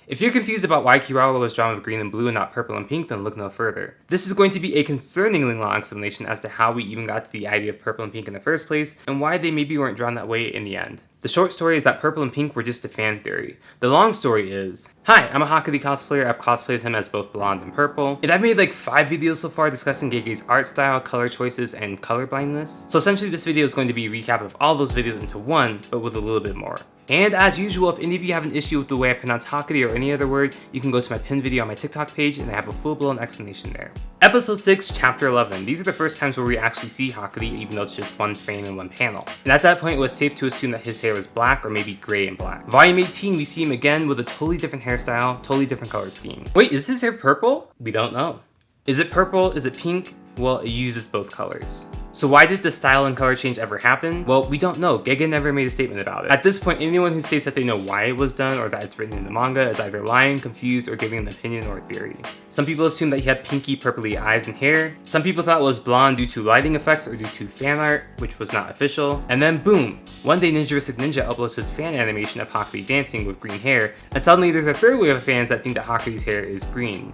If you're confused about why Kirara was drawn with green and blue and not purple and pink, then look no further. This is going to be a concerningly long explanation as to how we even got to the idea of purple and pink in the first place, and why they maybe weren't drawn that way in the end. The short story is that purple and pink were just a fan theory. The long story is, hi, I'm a Hakari cosplayer. I've cosplayed him as both blonde and purple, and I've made like 5 videos so far discussing Gege's art style, color choices, and color blindness. So essentially this video is going to be a recap of all those videos into one, but with a little bit more. And as usual, if any of you have an issue with the way I pronounce Hakari or any other word, you can go to my pinned video on my TikTok page and I have a full-blown explanation there. Episode 6, Chapter 11. These are the first times where we actually see Hakari, even though it's just one frame and one panel. And at that point, it was safe to assume that his hair was black or maybe gray and black. Volume 18, we see him again with a totally different hairstyle, totally different color scheme. Wait, is his hair purple? We don't know. Is it purple? Is it pink? Well, it uses both colors. So why did the style and color change ever happen? Well, we don't know. Gege never made a statement about it. At this point, anyone who states that they know why it was done or that it's written in the manga is either lying, confused, or giving an opinion or a theory. Some people assume that he had pinky, purpley eyes and hair. Some people thought it was blonde due to lighting effects or due to fan art, which was not official. And then boom! One day Ninja vs. Ninja uploads his fan animation of Hakari dancing with green hair, and suddenly there's a third wave of fans that think that Hakari's hair is green.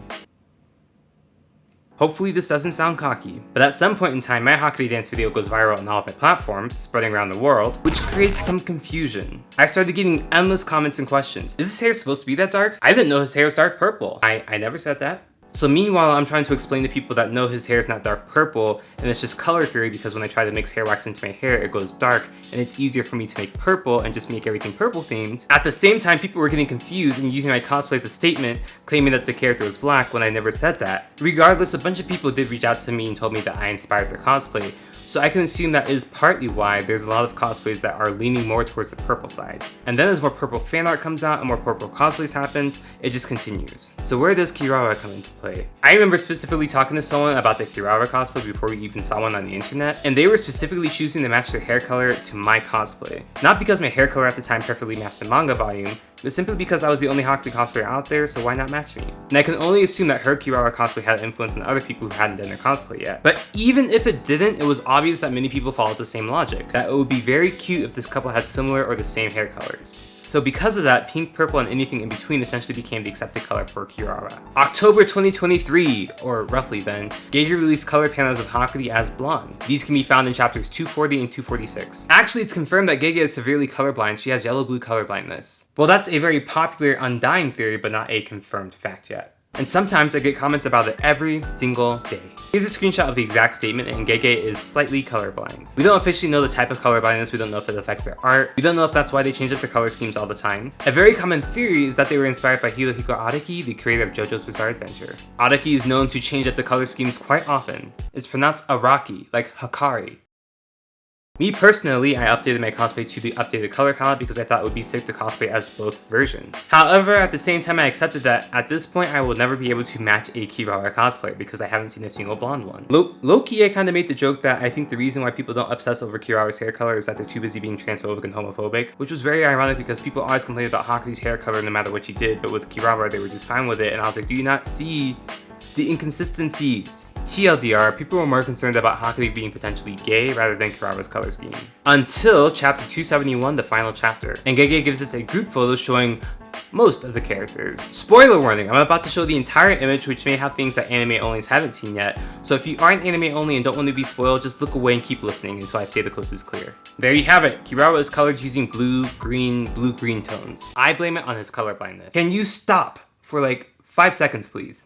Hopefully this doesn't sound cocky, but at some point in time my Hakari dance video goes viral on all of my platforms, spreading around the world, which creates some confusion. I started getting endless comments and questions. Is his hair supposed to be that dark? I didn't know his hair was dark purple. I never said that. So meanwhile, I'm trying to explain to people that know his hair is not dark purple, and it's just color theory because when I try to mix hair wax into my hair, it goes dark, and it's easier for me to make purple and just make everything purple themed. At the same time, people were getting confused and using my cosplay as a statement, claiming that the character was black when I never said that. Regardless, a bunch of people did reach out to me and told me that I inspired their cosplay, so I can assume that is partly why there's a lot of cosplays that are leaning more towards the purple side. And then as more purple fan art comes out and more purple cosplays happens, it just continues. So where does Kirara come into play? I remember specifically talking to someone about the Kirara cosplay before we even saw one on the internet, and they were specifically choosing to match their hair color to my cosplay. Not because my hair color at the time perfectly matched the manga volume, but simply because I was the only Hakari cosplayer out there, so why not match me? And I can only assume that her Kirara cosplay had influence on other people who hadn't done their cosplay yet. But even if it didn't, it was obvious that many people followed the same logic, that it would be very cute if this couple had similar or the same hair colors. So because of that, pink, purple, and anything in between essentially became the accepted color for Kirara. October 2023, or roughly then, Gege released color panels of Hakari as blonde. These can be found in chapters 240 and 246. Actually, it's confirmed that Gege is severely colorblind. She has yellow-blue color blindness. Well, that's a very popular, undying theory, but not a confirmed fact yet. And sometimes I get comments about it every single day. Here's a screenshot of the exact statement, and Gege is slightly colorblind. We don't officially know the type of colorblindness, we don't know if it affects their art, we don't know if that's why they change up their color schemes all the time. A very common theory is that they were inspired by Hirohiko Araki, the creator of JoJo's Bizarre Adventure. Araki is known to change up the color schemes quite often. It's pronounced Araki, like Hakari. Me personally, I updated my cosplay to the updated color palette because I thought it would be sick to cosplay as both versions. However, at the same time I accepted that at this point I will never be able to match a Kirara cosplay because I haven't seen a single blonde one. Low-key, I kinda made the joke that I think the reason why people don't obsess over Kirara's hair color is that they're too busy being transphobic and homophobic, which was very ironic because people always complained about Hakari's hair color no matter what she did, but with Kirara they were just fine with it, and I was like, do you not see the inconsistencies? TLDR, people were more concerned about Hakari being potentially gay rather than Kirara's color scheme. Until chapter 271, the final chapter, and Gege gives us a group photo showing most of the characters. Spoiler warning, I'm about to show the entire image, which may have things that anime onlys haven't seen yet, so if you aren't anime only and don't want to be spoiled, just look away and keep listening until I say the coast is clear. There you have it, Kirara is colored using blue-green tones. I blame it on his color blindness. Can you stop for like 5 seconds, please?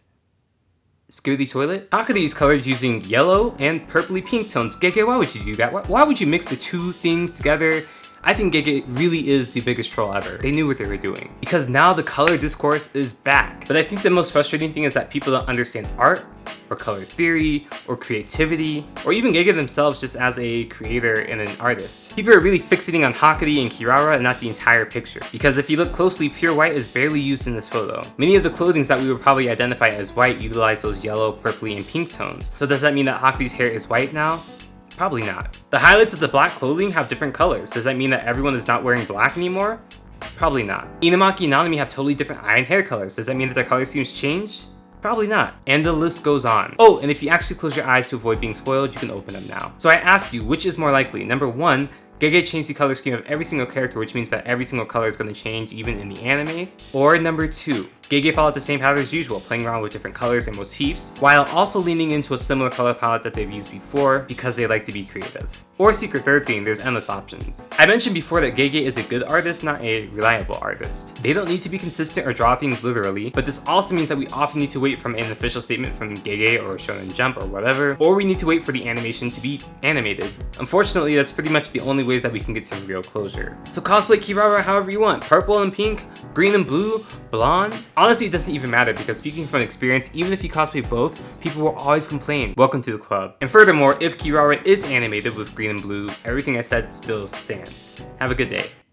Skibidi toilet? Hakari is colored using yellow and purpley pink tones. Gege, why would you do that? Why would you mix the two things together? I think Gege really is the biggest troll ever. They knew what they were doing. Because now the color discourse is back. But I think the most frustrating thing is that people don't understand art, or color theory, or creativity, or even Gege themselves just as a creator and an artist. People are really fixating on Hakari and Kirara and not the entire picture. Because if you look closely, pure white is barely used in this photo. Many of the clothings that we would probably identify as white utilize those yellow, purpley, and pink tones. So does that mean that Hakari's hair is white now? Probably not. The highlights of the black clothing have different colors. Does that mean that everyone is not wearing black anymore? Probably not. Inumaki and Nanami have totally different eye and hair colors. Does that mean that their color schemes changed? Probably not. And the list goes on. Oh, and if you actually close your eyes to avoid being spoiled, you can open them now. So I ask you, which is more likely? Number 1, Gege changed the color scheme of every single character, which means that every single color is going to change even in the anime. Or number 2, Gege followed the same pattern as usual, playing around with different colors and motifs, while also leaning into a similar color palette that they've used before because they like to be creative. Or secret third theme, there's endless options. I mentioned before that Gege is a good artist, not a reliable artist. They don't need to be consistent or draw things literally, but this also means that we often need to wait for an official statement from Gege or Shonen Jump or whatever, or we need to wait for the animation to be animated. Unfortunately, that's pretty much the only ways that we can get some real closure. So cosplay Kirara however you want, purple and pink, green and blue, blonde. Honestly, it doesn't even matter because speaking from experience, even if you cosplay both, people will always complain. Welcome to the club. And furthermore, if Kirara is animated with green and blue, everything I said still stands. Have a good day.